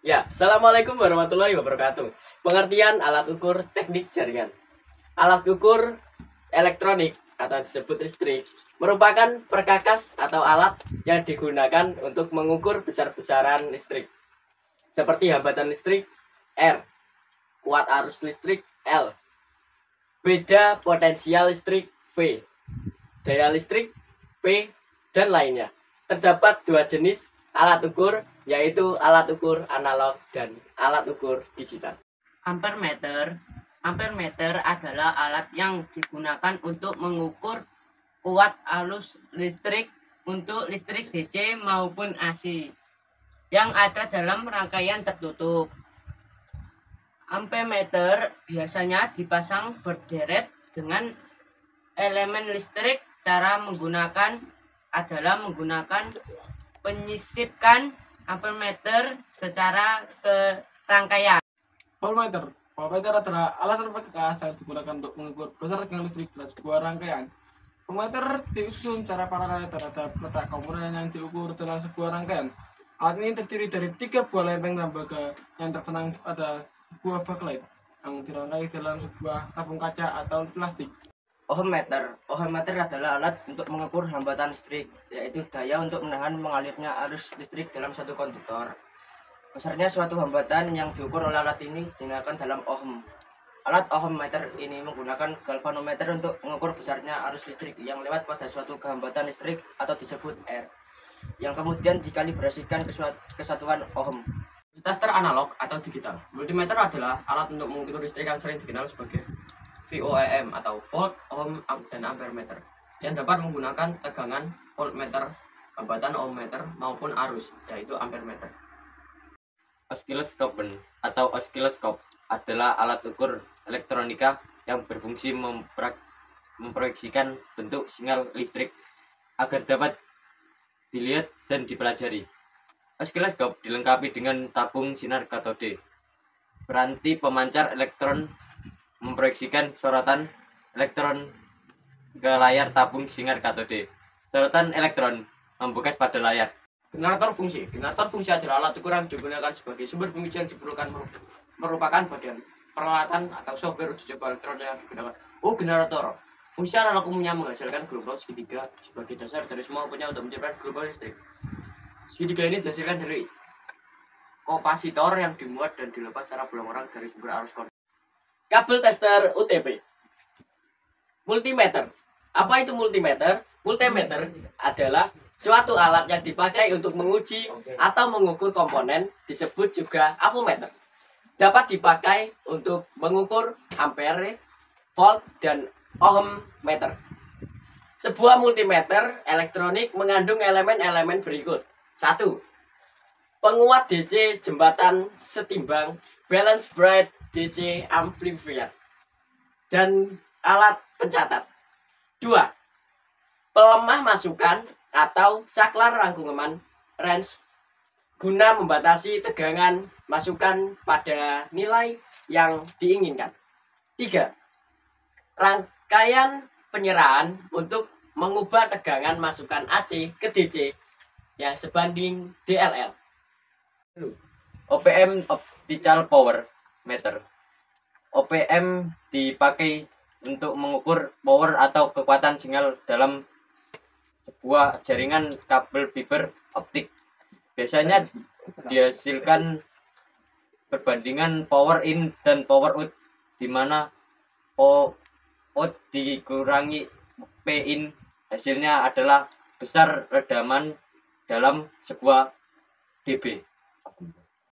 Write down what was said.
Ya, Assalamualaikum warahmatullahi wabarakatuh. Pengertian alat ukur teknik jaringan. Alat ukur elektronik atau disebut listrik merupakan perkakas atau alat yang digunakan untuk mengukur besar-besaran listrik. Seperti hambatan listrik R, kuat arus listrik L, beda potensial listrik V, daya listrik P, dan lainnya. Terdapat dua jenis alat ukur, yaitu alat ukur analog dan alat ukur digital. Ampermeter. Ampermeter adalah alat yang digunakan untuk mengukur kuat arus listrik untuk listrik DC maupun AC yang ada dalam rangkaian tertutup. Ampermeter biasanya dipasang berderet dengan elemen listrik. Cara menggunakan adalah menggunakan penyisipkan ampermeter secara ke rangkaian. Voltmeter. Voltmeter adalah alat perkakas yang digunakan untuk mengukur besar tegangan listrik dalam sebuah rangkaian. Voltmeter disusun secara paralel terhadap letak komponen yang diukur dalam sebuah rangkaian. Alat ini terdiri dari 3 buah lempeng tembaga yang terpasang pada sebuah backlight yang dirangkai dalam sebuah tabung kaca atau plastik. Ohmmeter. Ohmmeter adalah alat untuk mengukur hambatan listrik, yaitu daya untuk menahan mengalirnya arus listrik dalam suatu konduktor. Besarnya suatu hambatan yang diukur oleh alat ini dinamakan dalam ohm. Alat ohmmeter ini menggunakan galvanometer untuk mengukur besarnya arus listrik yang lewat pada suatu hambatan listrik atau disebut R, yang kemudian dikalibrasikan ke satuan ohm. Tester analog atau digital. Multimeter adalah alat untuk mengukur listrik yang sering dikenal sebagai VOEM atau volt, ohm, dan ampere meter, yang dapat menggunakan tegangan voltmeter, hambatan ohmmeter maupun arus, yaitu ampere meter. Oskiloscope atau oskiloscope adalah alat ukur elektronika yang berfungsi memproyeksikan bentuk sinyal listrik agar dapat dilihat dan dipelajari. Oskiloscope dilengkapi dengan tabung sinar katode, peranti pemancar elektron memproyeksikan sorotan elektron ke layar tabung sinar katode. Sorotan elektron membekas pada layar. Generator fungsi. Generator fungsi adalah alat ukur yang digunakan sebagai sumber pemicu yang diperlukan merupakan bagian peralatan atau software uji coba elektronik yang digunakan. Generator. Fungsi analog umumnya menghasilkan gelombang segitiga sebagai dasar dari semua outputnya untuk menciptakan gelombang listrik. Segitiga ini dihasilkan dari kapasitor yang dimuat dan dilepas secara berulang-ulang dari sumber arus kontak. Kabel tester UTP. Multimeter. Apa itu multimeter? Multimeter adalah suatu alat yang dipakai untuk menguji atau mengukur komponen, disebut juga avometer. Dapat dipakai untuk mengukur ampere, volt, dan ohm meter. Sebuah multimeter elektronik mengandung elemen-elemen berikut. 1. Penguat DC jembatan setimbang, balance bright DC amplifier, dan alat pencatat. 2. Pelemah masukan atau saklar rangkuman range guna membatasi tegangan masukan pada nilai yang diinginkan. 3. Rangkaian penyerahan untuk mengubah tegangan masukan AC ke DC yang sebanding DLL. OPM optical power meter. OPM dipakai untuk mengukur power atau kekuatan sinyal dalam sebuah jaringan kabel fiber optik. Biasanya dihasilkan perbandingan power in dan power out, di mana O out dikurangi P in, hasilnya adalah besar redaman dalam sebuah dB.